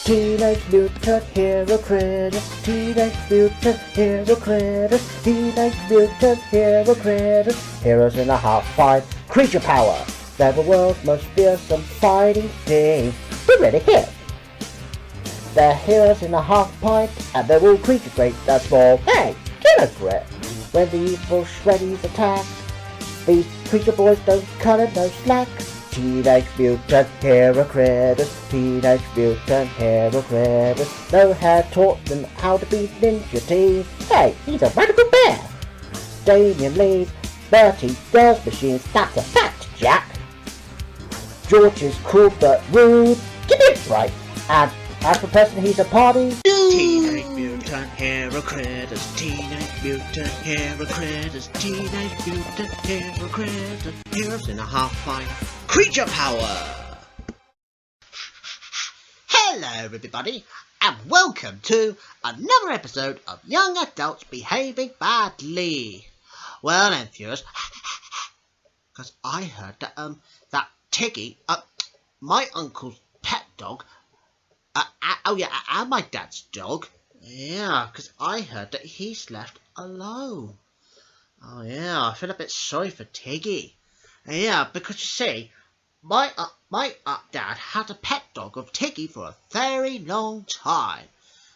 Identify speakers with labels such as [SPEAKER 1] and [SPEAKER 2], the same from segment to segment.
[SPEAKER 1] Teenage Mutant Hero Critters, Teenage Mutant Hero Critters, Teenage Mutant Hero Critters. Heroes in a half fight, creature power. They're the world's most fearsome fighting thing. We're ready here. They're heroes in a half pint, and they're all creatures great and small. Hey, get a grip. When the evil shreddies attack, these creature boys don't cut it no slack. Teenage Mutant Hero Critters, Teenage Mutant Hero Critters. No hair taught them how to be ninja teens. Hey, he's a radical bear. Damien leads, Bertie does machines, that's a fact, Jack. George is cool but rude, give me a break. And as for person, he's a party.
[SPEAKER 2] Teenage Mutant Hero Critters, Teenage Mutant Hero Critters, Teenage Mutant Hero Critters. Heroes in a half pint, creature power. Hello everybody, and welcome to another episode of Young Adults Behaving Badly. Well then, viewers, because I heard that that Tiggy, my uncle's pet dog, and my dad's dog. Yeah, because I heard that he's left alone. Oh yeah, I feel a bit sorry for Tiggy. Yeah, because you see, my dad had a pet dog of Tiggy for a very long time.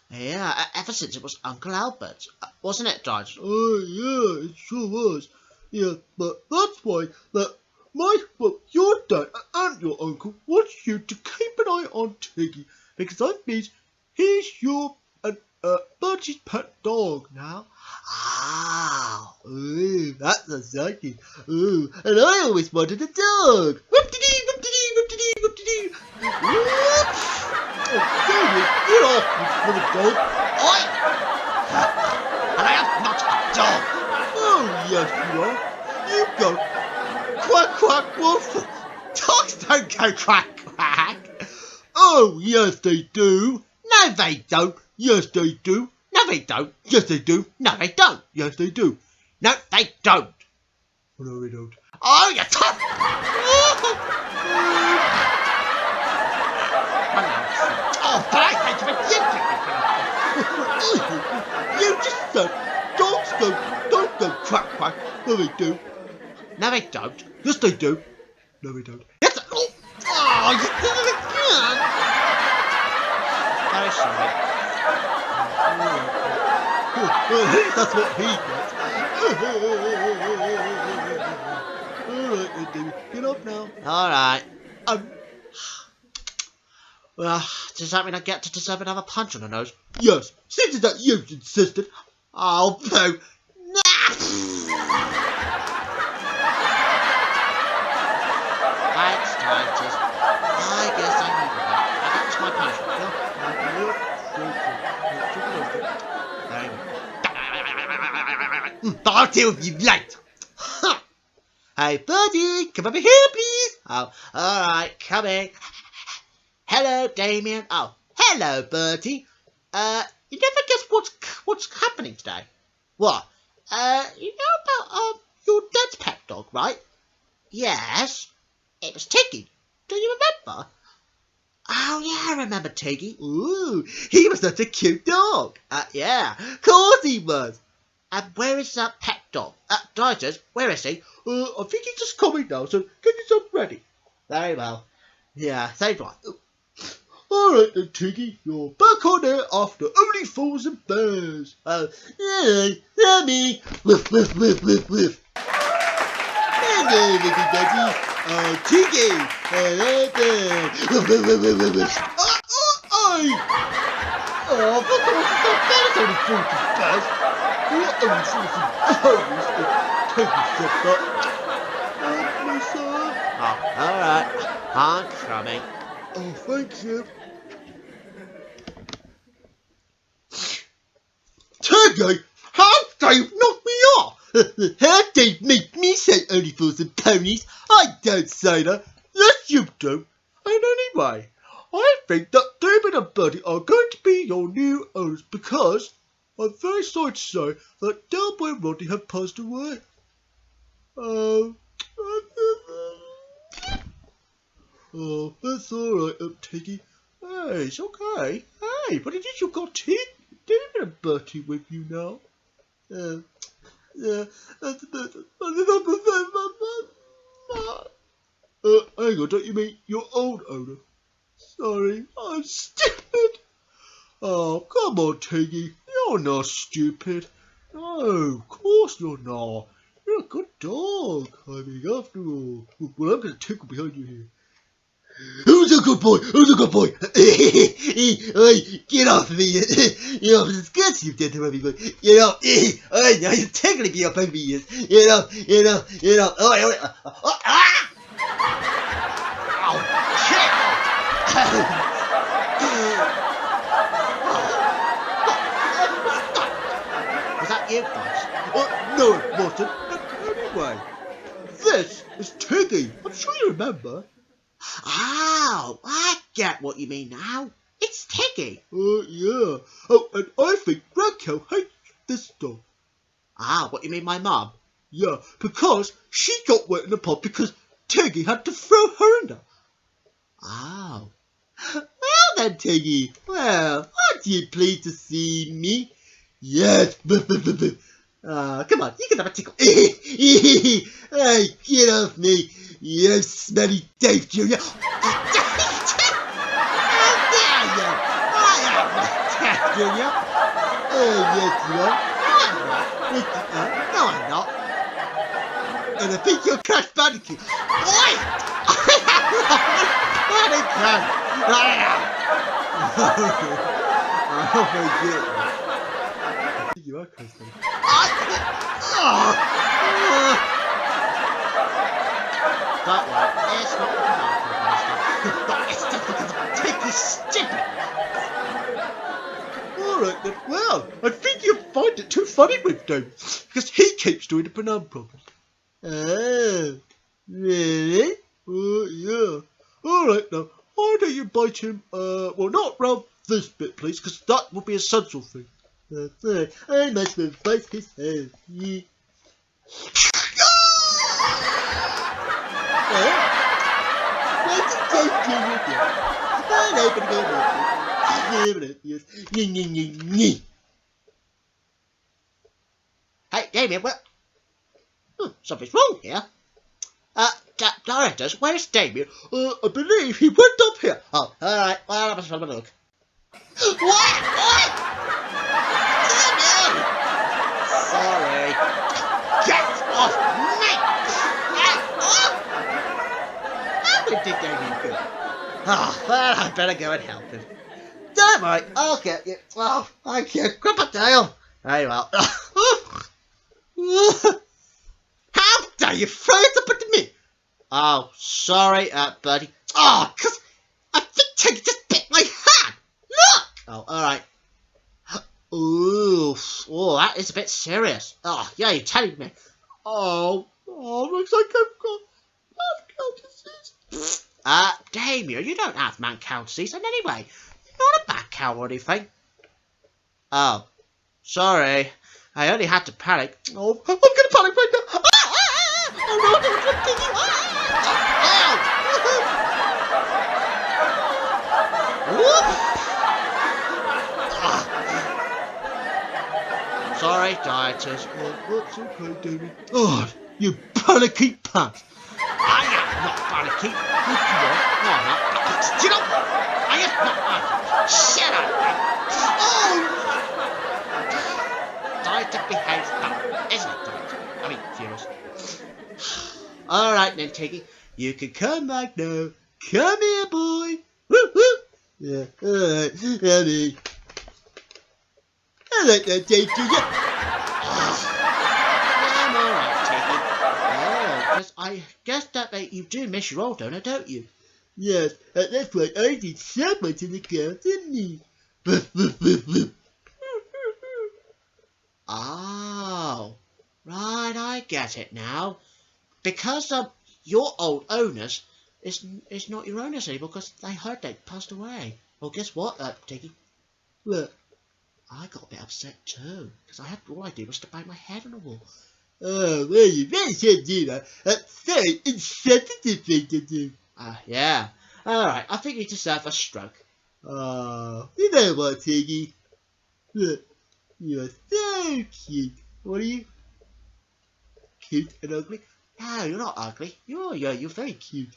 [SPEAKER 2] Yeah, ever since it was Uncle Albert's, wasn't it, Dad?
[SPEAKER 3] Oh yeah, it sure was. Yeah, but that's why your dad and your uncle wants you to keep an eye on Tiggy, because that means he's your Bertie's pet dog now.
[SPEAKER 2] Ah,
[SPEAKER 3] Ooh, that's exciting. Ooh, and I always wanted a dog. Whoop-de-dee, whoop-de-dee, whoop-de-dee, whoop-de-dee. Whoop. Oh, David, get off, you little dog.
[SPEAKER 2] and I am not a dog.
[SPEAKER 3] Oh, yes, you are. You go quack, quack, wolf.
[SPEAKER 2] Dogs don't go quack quack.
[SPEAKER 3] Oh, yes, they do.
[SPEAKER 2] No, they don't.
[SPEAKER 3] Yes, they do.
[SPEAKER 2] No, they don't.
[SPEAKER 3] Yes, they do.
[SPEAKER 2] No, they don't.
[SPEAKER 3] Yes, they do.
[SPEAKER 2] No, they don't.
[SPEAKER 3] Oh, no, they don't.
[SPEAKER 2] Oh, you tough. Oh, but I hate you.
[SPEAKER 3] You just said dogs don't go quack, quack. No, they do.
[SPEAKER 2] No, they don't.
[SPEAKER 3] Yes, they do. No, they don't.
[SPEAKER 2] Yes. Oh, you did it again. Very sorry.
[SPEAKER 3] That's what he gets. Alright, David, get up now.
[SPEAKER 2] All right. Well, does that mean I get to deserve another punch on the nose?
[SPEAKER 3] Yes, since that you insisted.
[SPEAKER 2] Oh, poo. Thanks, Titus. I guess I needed that. That's my punishment. I'll deal with you later. Hey, Bertie, come over here, please. Oh, all right, coming. Hello, Damien. Oh, hello, Bertie. You never guess what's happening today? What? You know about your dad's pet dog, right? Yes. It was Tiggy. Do you remember? Oh yeah, I remember Tiggy. Ooh, he was such a cute dog. Yeah, of course he was. And where is that pet dog? Titus, where is he?
[SPEAKER 3] I think he's just coming now, so get yourself ready.
[SPEAKER 2] Very well. Yeah, same right.
[SPEAKER 3] Alright then, Tiggy, you're back on air after Only Fools and Bears.
[SPEAKER 2] Oh, yeah, me. Woof, woof, woof, woof, woof.
[SPEAKER 3] Hello, everybody. Tiggy. Hello there.
[SPEAKER 2] Woof, woof, woof, woof, woof, woof.
[SPEAKER 3] Oh, but that's Only Fools and Bears. What Only Fools and Bears? Tiggy said that. Help me, sir.
[SPEAKER 2] Oh, alright. I'm coming.
[SPEAKER 3] Oh, thank you. Tiggy, how dare you knock me off? How dare you make me say Only Fools and Ponies? I don't say that. Yes, you do. And anyway, I think that David and Bertie are going to be your new owners because I'm very sorry to say that Delboy and Rodney have passed away. Oh, that's alright, Tiggy. it's okay. Hey, but at least you've got Tiggy and Bertie with you now. Yeah, that's better. Hang on, don't you mean your old owner? Sorry, I'm stupid. Oh, come on, Tiggy. You're not stupid. No, of course you're not. You're a good dog. I mean, after all. Well, I'm going to tickle behind you here. Who's a good boy? Who's a good boy? Hey, get off me. You know, it's good you've done to everybody. You know, now you're tickling me up over years. You know. Ah!
[SPEAKER 2] Was that you, boss?
[SPEAKER 3] No, it wasn't. But anyway, this is Tiggy. I'm sure you remember.
[SPEAKER 2] Oh, I get what you mean now. It's Tiggy.
[SPEAKER 3] Yeah. Oh, and I think Raquel hates this dog.
[SPEAKER 2] Ah, what you mean, my mum?
[SPEAKER 3] Yeah, because she got wet in the pub because Tiggy had to throw her in there.
[SPEAKER 2] Oh.
[SPEAKER 3] Well then, Tiggy. Well, aren't you pleased to see me? Yes.
[SPEAKER 2] Come on, you can have a tickle.
[SPEAKER 3] Hey, get off me, you smelly Dave Jr.
[SPEAKER 2] How dare you? I am not Dave Jr.
[SPEAKER 3] Yes, you are.
[SPEAKER 2] No, I'm not.
[SPEAKER 3] Yes, you are.
[SPEAKER 2] No, I'm not.
[SPEAKER 3] And I think you're Crash Bandicoot.
[SPEAKER 2] Oi! I am not.
[SPEAKER 3] Oh my goodness. I think you are Crash Bandicoot.
[SPEAKER 2] Don't worry, it's not the banana problem. It's just because I'm Tiggy's stupid.
[SPEAKER 3] Alright then, well, I think you find it too funny with Dave, because he keeps doing the banana problem. Oh, really? Oh, yeah. Alright now, why don't you bite him, well, not round this bit, please, because that will be a sensual thing. That's right, I must bite his head. Yeah. Why did Dave Jr. do? I'm not gonna go with
[SPEAKER 2] Hey, Damien, what? Something's wrong here. Directors, where's Damien?
[SPEAKER 3] I believe he went up here.
[SPEAKER 2] Oh, alright, well, I must have a look. What? Damien! Sorry. Get off me! How did Damien go? Oh, well, I better go and help him. Don't worry, I'll get you. Oh, thank you. Crocodile. Very well. How dare you throw it up at me? Oh, sorry, buddy. Oh, 'cause I think Tiggy just bit my hand. Look. Oh, alright. Ooh, oh, that is a bit serious. Oh, yeah, you're telling me.
[SPEAKER 3] Looks like I've got mad cow disease.
[SPEAKER 2] Damien, you don't have mad cow disease anyway. You're not a bad cow or anything. Oh, sorry. I only had to panic.
[SPEAKER 3] Oh, I'm gonna panic right now. Oh no, don't let Tiggy.
[SPEAKER 2] Sorry, dieters.
[SPEAKER 3] That's okay, David. Oh, you panicky pants.
[SPEAKER 2] I am not panicky.
[SPEAKER 3] Yes, you are.
[SPEAKER 2] No, I'm not. Do you know what? I am not panicky. Shut up, man. Dieter behaves bad, isn't it, Dieter? I mean, furious. Alright then, Tiggy. You can come back now.
[SPEAKER 3] Come here, boy. Woo woo. Yeah, alright. I like that, Dave Jr.
[SPEAKER 2] I'm alright, Tiggy. Oh, because I guess that you do miss your old owner, don't you?
[SPEAKER 3] Yes, and that's why I did so much in the car, didn't he?
[SPEAKER 2] Oh, right, I get it now. Because your old owners is not your owners anymore because they heard they passed away. Well, guess what, Tiggy?
[SPEAKER 3] What?
[SPEAKER 2] I got a bit upset too because all I did was to bang my head on the wall.
[SPEAKER 3] Oh, well, you really should do that. That's very insensitive thing to do.
[SPEAKER 2] Yeah. All right, I think you deserve a stroke.
[SPEAKER 3] Oh, you know what, Tiggy? Look, you are so cute. What are you? Cute and ugly?
[SPEAKER 2] No, you're not ugly. You're very cute.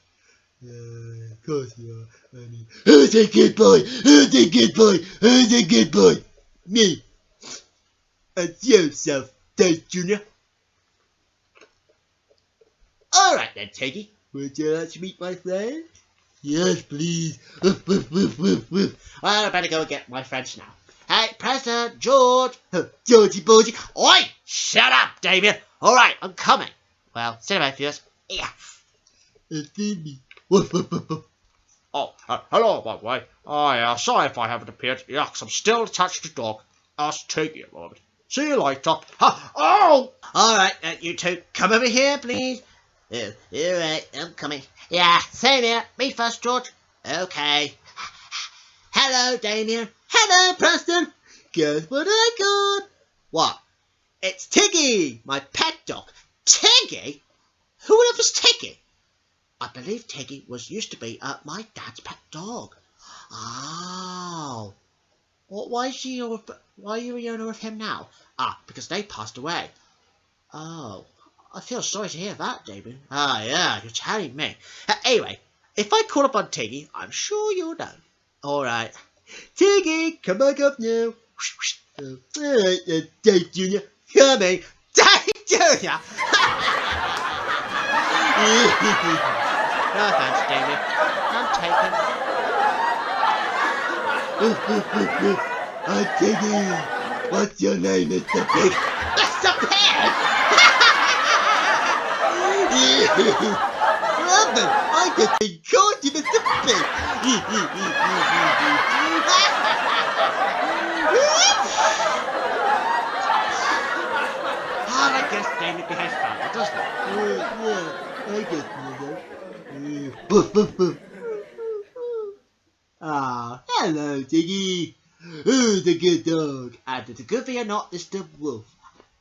[SPEAKER 3] Of course you are, honey. Who's a good boy? Who's a good boy? Who's a good boy? Me. And yourself, Dave Jr.
[SPEAKER 2] All right then, Tiggy.
[SPEAKER 3] Would you like to meet my friend? Yes, please. Woof, woof, woof, woof, woof.
[SPEAKER 2] Well, I better go and get my friends now. Hey, President George.
[SPEAKER 3] Georgie Borgie.
[SPEAKER 2] Oi! Shut up, Damien. All right, I'm coming. Well, see you later, viewers. Yeah.
[SPEAKER 3] Feed me. Woof, woof, woof, woof.
[SPEAKER 2] Oh, hello, by the way. Sorry if I haven't appeared. Yeah, 'cause I'm still attached to the dog. Ask Tiggy a moment. See you later. Oh! All right, you two, come over here, please. Oh, all right, I'm coming. Yeah, same here. Me first, George. Okay. Hello, Damien. Hello, Preston.
[SPEAKER 3] Guess what I got?
[SPEAKER 2] What? It's Tiggy, my pet dog. Tiggy? Who on earth is Tiggy? I believe Tiggy used to be my dad's pet dog. Oh. Well, why are you the owner of him now? Ah, because they passed away. Oh. I feel sorry to hear that, Damien. Ah, yeah, you're telling me. Anyway, if I call upon Tiggy, I'm sure you'll know. All right.
[SPEAKER 3] Tiggy, come back up now. Alright, Dave Jr. Coming.
[SPEAKER 2] Dave Jr. No thanks, Damien. I'm taken.
[SPEAKER 3] Hi, Tiggy. What's your name, Mr. Pig?
[SPEAKER 2] Mr. Pig!
[SPEAKER 3] Brother, I just been called you Mr. Pig.
[SPEAKER 2] I guess Damien behaves badly, doesn't it?
[SPEAKER 3] Yeah, I guess you know. Boof, boof, boof. Ah, hello, Tiggy. Who's a good dog?
[SPEAKER 2] And it's a good thing you're not Mr. Wolf.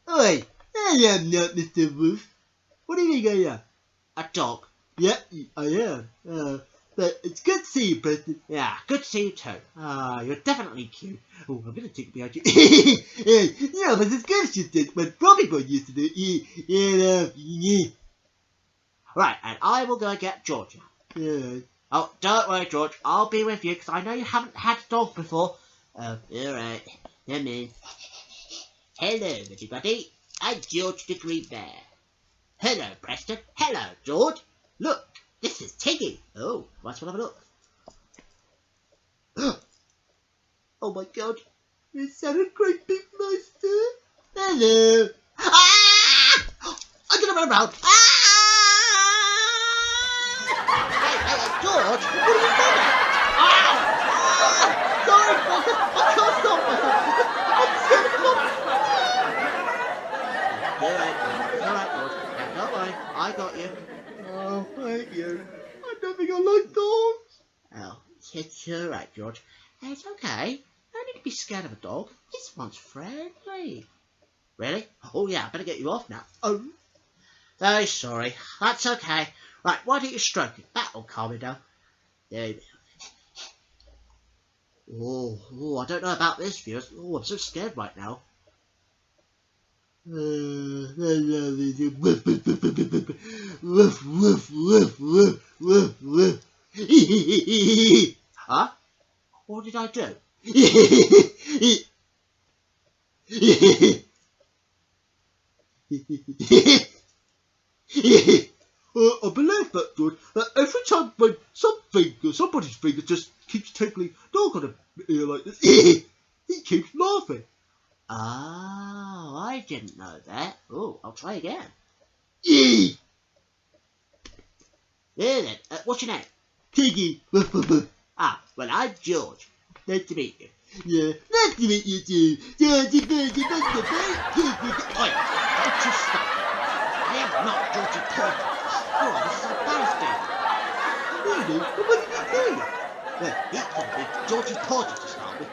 [SPEAKER 3] Oi, I am not Mr. Wolf. What do you think I am?
[SPEAKER 2] A dog.
[SPEAKER 3] Yeah, I am. But it's good to see you, Preston.
[SPEAKER 2] Yeah, good to see you too. You're definitely cute. Oh, I'm gonna take behind you.
[SPEAKER 3] Yeah, but it's good as you did what Bobby Boy used to do. Yeah.
[SPEAKER 2] Right, and I will go and get Georgia.
[SPEAKER 3] Yeah.
[SPEAKER 2] Oh, don't worry, George. I'll be with you because I know you haven't had a dog before. Oh, all right. Come in. Hello, everybody. I'm George the Green Bear. Hello, Preston. Hello, George. Look, this is Tiggy. Oh, let's have a look.
[SPEAKER 3] Oh my God. Is that a great big monster? Hello.
[SPEAKER 2] Ah! I'm gonna run around. Ah! Hey, George, what are you doing? Ah!
[SPEAKER 3] Sorry, Preston. I can't stop myself. I'm scared of the
[SPEAKER 2] Alright, George. Don't worry, I got you.
[SPEAKER 3] Oh, thank you. I don't think I like dogs.
[SPEAKER 2] Oh, it's alright, George. It's okay. No need to be scared of a dog. This one's friendly. Really? Oh yeah, I better get you off now. Oh. Very sorry. That's okay. Right, why don't you stroke it? That'll calm me down. There you go. Oh, I don't know about this, viewers. Oh, I'm so scared right now.
[SPEAKER 3] Woof, woof, woof, woof, woof, woof.
[SPEAKER 2] Huh? What did I do?
[SPEAKER 3] I believe that, George, that every time when somebody's finger just keeps tickling dog on the ear like this, he keeps laughing.
[SPEAKER 2] Oh, I didn't know that. Oh, I'll try again.
[SPEAKER 3] Yee!
[SPEAKER 2] There then, what's your name?
[SPEAKER 3] Tiggy, woof, woof, woof.
[SPEAKER 2] Ah, well, I'm George. Nice to meet you.
[SPEAKER 3] Yeah, nice to meet you too. Georgie, Georgie, what's the best?
[SPEAKER 2] Oi, don't you stop. I am not Georgie Porter. Oh, this is embarrassing.
[SPEAKER 3] Really? But what did he say?
[SPEAKER 2] Well, he called me Georgie Porter to start with.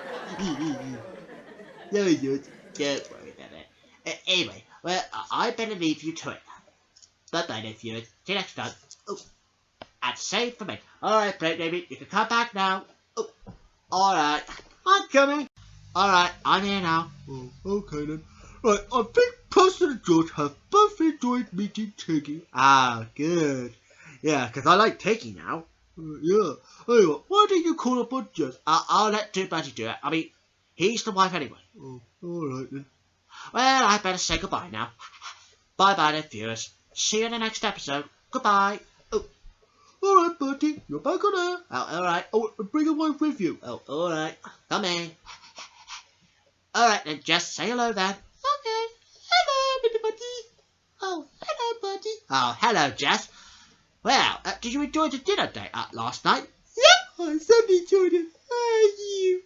[SPEAKER 3] Sorry, George.
[SPEAKER 2] Don't worry about it. Anyway, well, I better leave you to it. Bye-bye, then, viewers. See you next time. Oh, and save for me. All right, Brent, David, you can come back now. Oh. Alright, I'm coming. Alright, I'm here now.
[SPEAKER 3] Oh, okay then. Right, I think Preston and George have both enjoyed meeting Tiggy.
[SPEAKER 2] Ah, good. Yeah, 'cause I like Tiggy now.
[SPEAKER 3] Yeah. Anyway, why don't you call up on Jess?
[SPEAKER 2] I'll let Buddy do it. I mean, he's the wife anyway.
[SPEAKER 3] Oh, alright then.
[SPEAKER 2] Well, I better say goodbye now. Bye-bye then, viewers. See you in the next episode. Goodbye.
[SPEAKER 3] Alright, Bertie, you're back on air.
[SPEAKER 2] Oh, alright.
[SPEAKER 3] Oh, and bring a wife with you.
[SPEAKER 2] Oh, alright. Come in. Alright then, just say hello then.
[SPEAKER 3] Okay. Hello, everybody. Oh, hello, Bertie.
[SPEAKER 2] Oh, hello, Jess. Well, did you enjoy the dinner date last night?
[SPEAKER 3] Yeah, I certainly enjoyed it. You?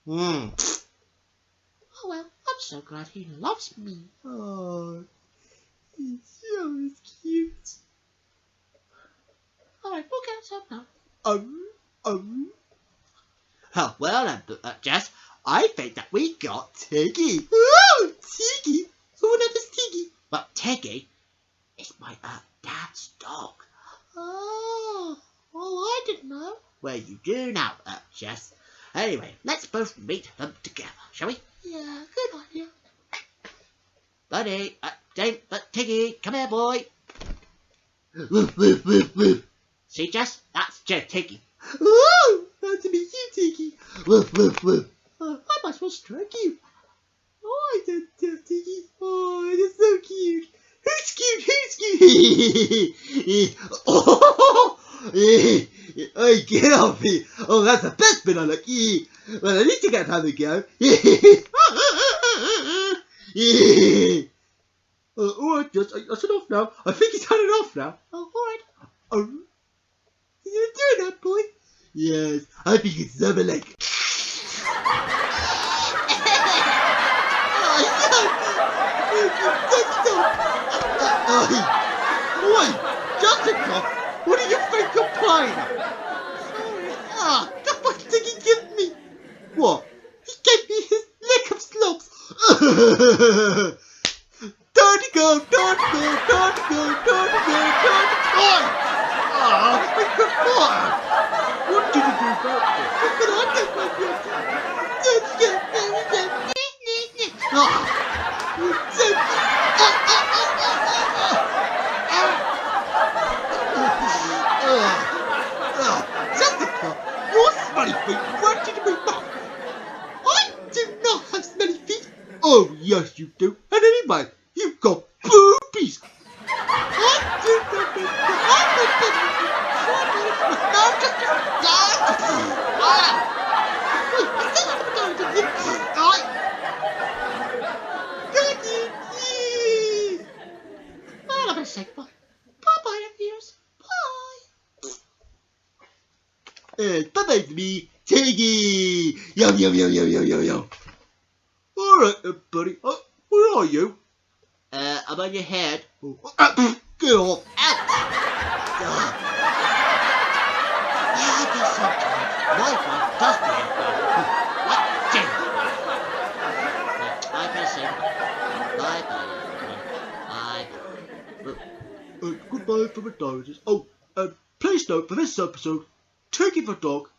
[SPEAKER 2] Oh, well, I'm so glad he loves me.
[SPEAKER 3] Oh, he's so cute.
[SPEAKER 2] Alright, we'll get some now. Oh, well then, Jess, I think that we got Tiggy.
[SPEAKER 3] Oh, Tiggy? What is Tiggy?
[SPEAKER 2] Well, Tiggy is my dad's dog.
[SPEAKER 3] Oh, I didn't know.
[SPEAKER 2] Well, you do now, Jess. Anyway, let's both meet them together, shall we?
[SPEAKER 3] Yeah, good idea.
[SPEAKER 2] Buddy, Tiggy, come here, boy.
[SPEAKER 3] Woof, woof, woof, woof.
[SPEAKER 2] See, Jess? That's Tiggy.
[SPEAKER 3] Oh, nice to meet you, Tiggy. Woof, woof, woof. I might as well stroke you. Oh, I don't tell Tiggy. Oh, it is so cute. Who's cute? Who's cute? Oh, hey, get off me. Oh, that's the best bit I like. Well, I need to get time to go. Alright, just I shut off now. I think he's had it off now. Oh, alright. Oh, you're doing that, boy? Yes, I think it's never like. Oi, Jessica, what do you think you're playing at? Sorry. That's what Tiggy gave me. What? He gave me his lick of slobs. Dirty girl, dirty girl, dirty girl, dirty girl, dirty girl. Oi! Ah, I got fired. What did you do about it? What could I do about it? Dirty girl, dirty girl. Ah, you dirty. Jessica, your smelly feet where did you move up? I do not have smelly feet. Oh, yes, you do. And anyway, you've got boobies. I do not have
[SPEAKER 2] Well, I better say goodbye. Bye-bye, then, viewers. Bye.
[SPEAKER 3] And bye-bye to me, Tiggy. Yum, yum, yum, yum, yum, yum, yum. All right, buddy. Where are you?
[SPEAKER 2] I'm on your head.
[SPEAKER 3] Oh, get off.
[SPEAKER 2] Out. Yeah, I guess sometimes Wi-Fi does behave well. What do? I better say bye-bye. Bye.
[SPEAKER 3] Goodbye from McDonald's. Oh, please note for this episode, Tiggy the Dog,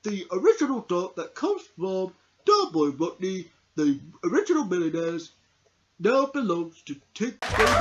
[SPEAKER 3] the original dog that comes from Doughboy Rodney, the original millionaires, now belongs to Tiggy the Dog.